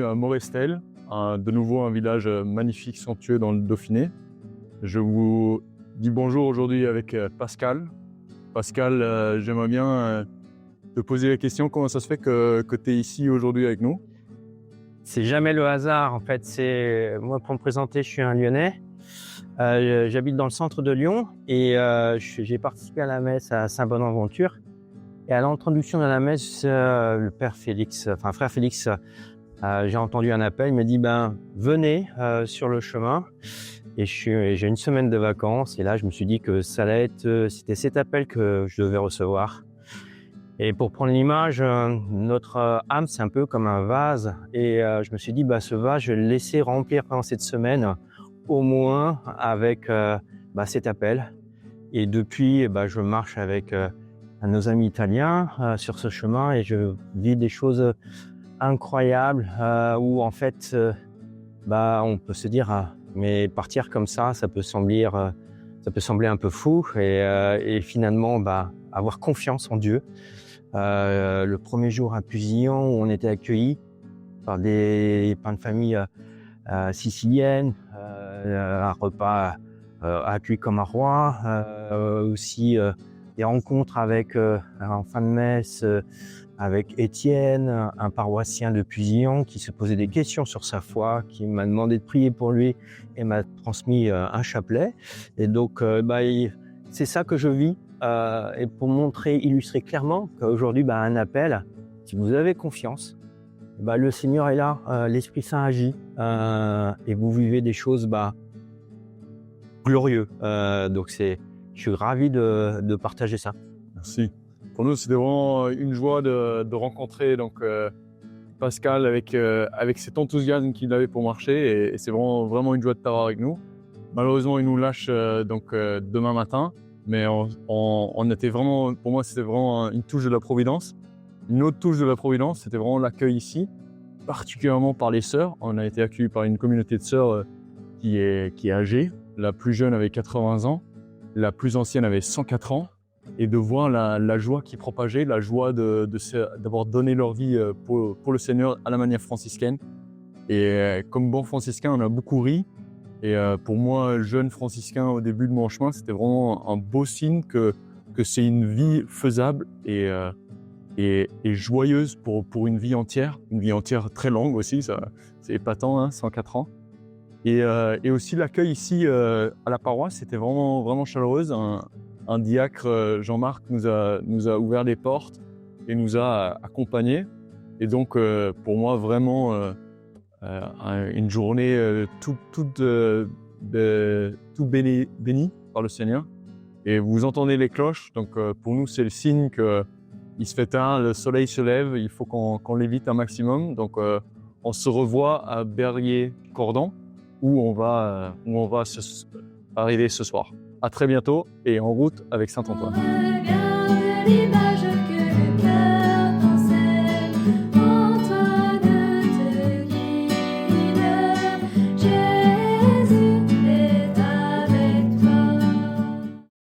à Morestel, de nouveau un village magnifique, somptueux dans le Dauphiné. Je vous dis bonjour aujourd'hui avec Pascal. Pascal, j'aimerais bien te poser la question, comment ça se fait que tu es ici aujourd'hui avec nous? C'est jamais le hasard, en fait. Moi, pour me présenter, je suis un Lyonnais. J'habite dans le centre de Lyon et j'ai participé à la messe à Saint-Bonaventure. Et à l'introduction de la messe, le frère Félix, j'ai entendu un appel. Il m'a dit venez sur le chemin. Et j'ai une semaine de vacances. Et là, je me suis dit que c'était cet appel que je devais recevoir. Et pour prendre l'image, notre âme, c'est un peu comme un vase. Et je me suis dit, ce vase, je vais le laisser remplir pendant cette semaine, au moins avec cet appel. Et depuis, je marche avec nos amis italiens sur ce chemin et je vis des choses incroyables où en fait, on peut se dire, mais partir comme ça peut sembler un peu fou et finalement, avoir confiance en Dieu. Le premier jour à Pusillon, où on était accueillis par une famille sicilienne, un repas accueilli comme un roi, aussi des rencontres avec en fin de messe avec Étienne, un paroissien de Pusillon qui se posait des questions sur sa foi, qui m'a demandé de prier pour lui et m'a transmis un chapelet. Et donc c'est ça que je vis. Et pour illustrer clairement qu'aujourd'hui, un appel, si vous avez confiance, le Seigneur est là, l'Esprit Saint agit et vous vivez des choses glorieuses. Donc je suis ravi de partager ça. Merci. Pour nous, c'était vraiment une joie de rencontrer Pascal avec cet enthousiasme qu'il avait pour marcher et c'est vraiment une joie de t'avoir avec nous. Malheureusement, il nous lâche demain matin. Mais on était vraiment, pour moi, c'était vraiment une touche de la Providence. Une autre touche de la Providence, c'était vraiment l'accueil ici, particulièrement par les sœurs. On a été accueillis par une communauté de sœurs qui est âgée. La plus jeune avait 80 ans, la plus ancienne avait 104 ans. Et de voir la joie qui propageait, la joie d'avoir donné leur vie pour le Seigneur à la manière franciscaine. Et comme bon franciscain, on a beaucoup ri. Et pour moi, jeune franciscain au début de mon chemin, c'était vraiment un beau signe que c'est une vie faisable et joyeuse pour une vie entière très longue aussi, ça, c'est épatant, 104 ans. Et aussi l'accueil ici à la paroisse, c'était vraiment chaleureux. Un diacre, Jean-Marc, nous a ouvert les portes et nous a accompagnés. Et donc pour moi, vraiment une journée tout bénie par le Seigneur. Et vous entendez les cloches, donc pour nous c'est le signe qu'il se fait tard, le soleil se lève, il faut qu'on l'évite un maximum. Donc on se revoit à Berrier-Cordon où on va arriver ce soir. À très bientôt et en route avec Saint-Antoine.